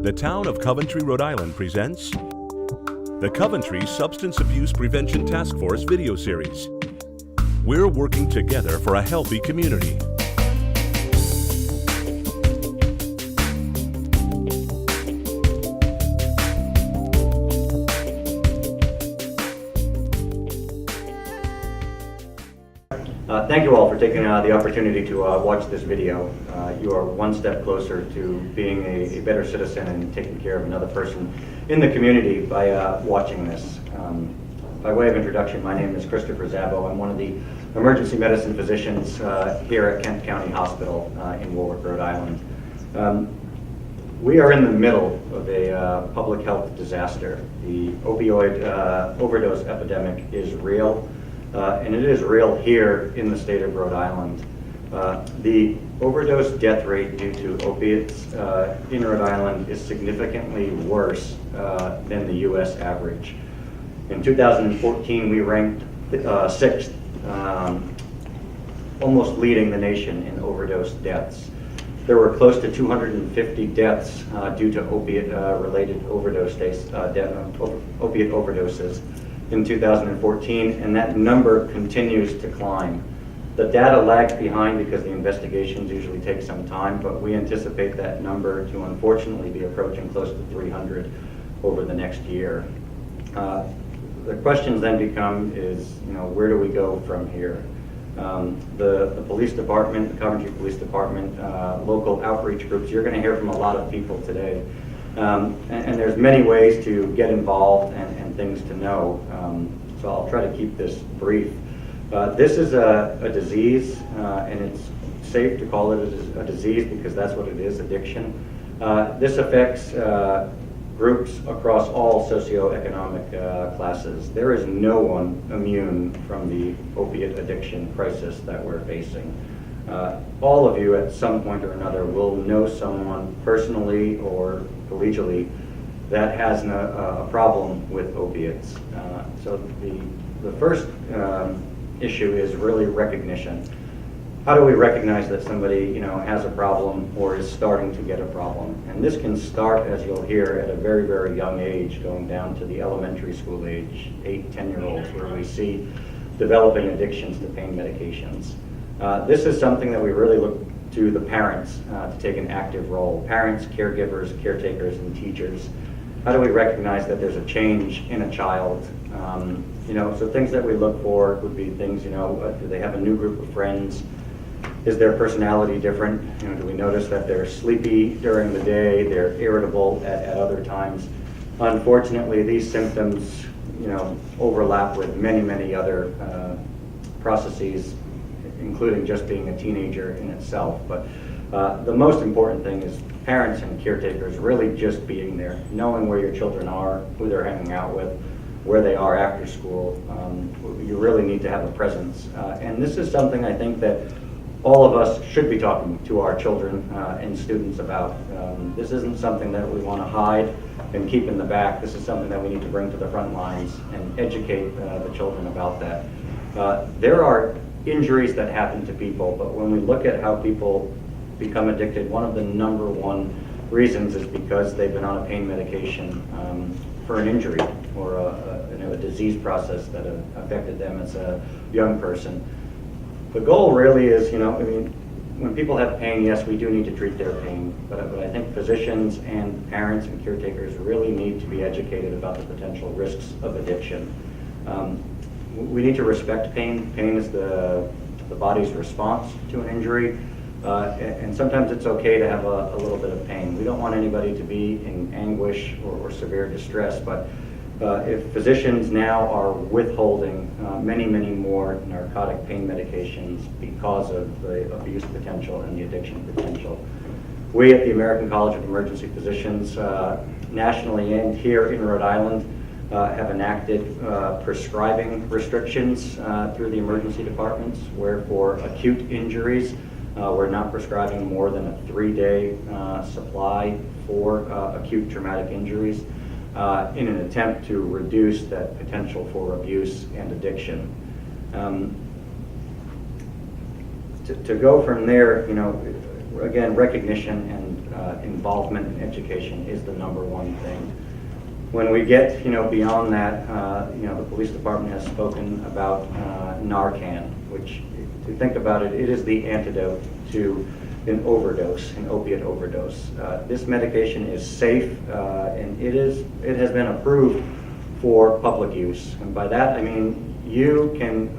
The town of Coventry, Rhode Island presents the Coventry Substance Abuse Prevention Task Force video series. We're working together for a healthy community. Thank you all for taking the opportunity to watch this video. You are one step closer to being a better citizen and taking care of another person in the community by watching this. By way of introduction, my name is Christopher Zabbo. I'm one of the emergency medicine physicians here at Kent County Hospital in Warwick, Rhode Island. We are in the middle of a public health disaster. The opioid overdose epidemic is real. And it is real here in the state of Rhode Island. The overdose death rate due to opiates in Rhode Island is significantly worse than the U.S. average. In 2014, we ranked 6th, almost leading the nation in overdose deaths. There were close to 250 deaths due to opiate-related opiate overdoses in 2014, and that number continues to climb. The data lags behind because the investigations usually take some time, but we anticipate that number to unfortunately be approaching close to 300 over the next year. The questions then become where do we go from here? The police department, the Coventry Police Department, local outreach groups, you're going to hear from a lot of people today. And there's many ways to get involved and things to know, so I'll try to keep this brief. This is a disease, and it's safe to call it a disease because that's what it is, addiction. This affects groups across all socioeconomic classes. There is no one immune from the opiate addiction crisis that we're facing. All of you at some point or another will know someone personally or collegially that has a problem with opiates. So the first issue is really recognition. How do we recognize that somebody has a problem or is starting to get a problem? And this can start, as you'll hear, at a very, very young age, going down to the elementary school age, 8, 10-year-olds, where we see developing addictions to pain medications. This is something that we really look to the parents to take an active role. Parents, caregivers, caretakers, and teachers. How do we recognize that there's a change in a child? So things that we look for would be things, do they have a new group of friends? Is their personality different? Do we notice that they're sleepy during the day, they're irritable at other times? Unfortunately, these symptoms, overlap with many, many other processes, including just being a teenager in itself. But the most important thing is parents and caretakers really just being there, knowing where your children are, who they're hanging out with, where they are after school. You really need to have a presence. And this is something I think that all of us should be talking to our children and students about. This isn't something that we want to hide and keep in the back. This is something that we need to bring to the front lines and educate the children about that. There are injuries that happen to people, but when we look at how people become addicted, one of the number one reasons is because they've been on a pain medication for an injury or a disease process that affected them as a young person. The goal really is, when people have pain, yes, we do need to treat their pain, but I think physicians and parents and caretakers really need to be educated about the potential risks of addiction. We need to respect pain. Pain is the body's response to an injury, and sometimes it's okay to have a little bit of pain. We don't want anybody to be in anguish or severe distress, but if physicians now are withholding many, many more narcotic pain medications because of the abuse potential and the addiction potential, we at the American College of Emergency Physicians, nationally and here in Rhode Island, have enacted prescribing restrictions through the emergency departments, where for acute injuries, we're not prescribing more than a 3-day supply for acute traumatic injuries in an attempt to reduce that potential for abuse and addiction. To go from there, again, recognition and involvement in education is the number one thing. When we get, beyond that, the police department has spoken about Narcan, which, if you think about it, it is the antidote to an overdose, an opiate overdose. This medication is safe, and it has been approved for public use. And by that, I mean you can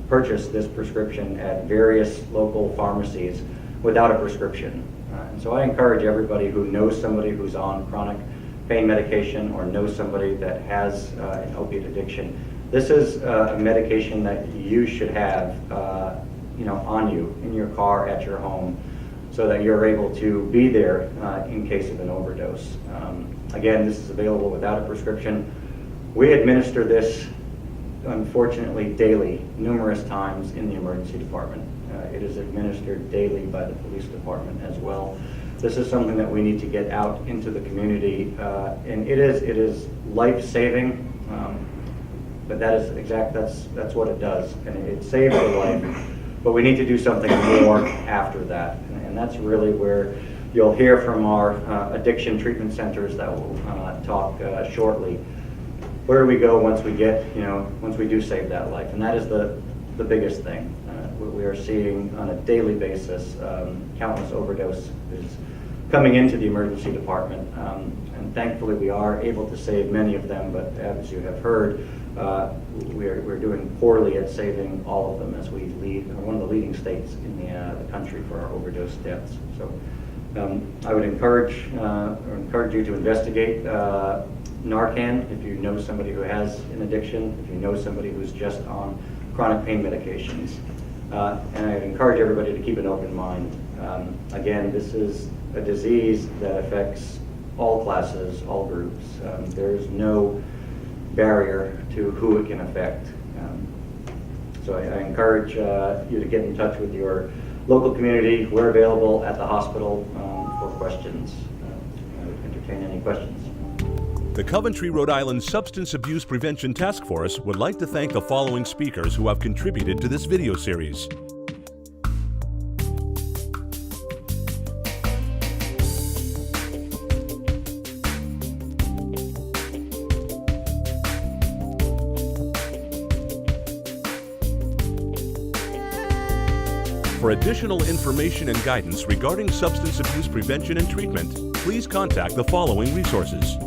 purchase this prescription at various local pharmacies without a prescription. And so I encourage everybody who knows somebody who's on chronic pain medication or knows somebody that has an opiate addiction. This is a medication that you should have on you, in your car, at your home, so that you're able to be there in case of an overdose. Again, this is available without a prescription. We administer this, unfortunately, daily, numerous times in the emergency department. It is administered daily by the police department as well. This is something that we need to get out into the community, and it is life-saving. But that's what it does, and it saves a life. But we need to do something more after that, and that's really where you'll hear from our addiction treatment centers that will talk shortly. Where do we go once we get, once we do save that life? And that is the biggest thing. We are seeing on a daily basis countless overdoses coming into the emergency department, and thankfully we are able to save many of them. But as you have heard, we're doing poorly at saving all of them, as we lead, one of the leading states in the country for our overdose deaths. So I would encourage you to investigate Narcan if you know somebody who has an addiction, if you know somebody who's just on chronic pain medications. And I encourage everybody to keep an open mind. Again, this is a disease that affects all classes, all groups. There's no barrier to who it can affect. So I encourage you to get in touch with your local community. We're available at the hospital for questions. I would entertain any questions. The Coventry, Rhode Island Substance Abuse Prevention Task Force would like to thank the following speakers who have contributed to this video series. For additional information and guidance regarding substance abuse prevention and treatment, please contact the following resources.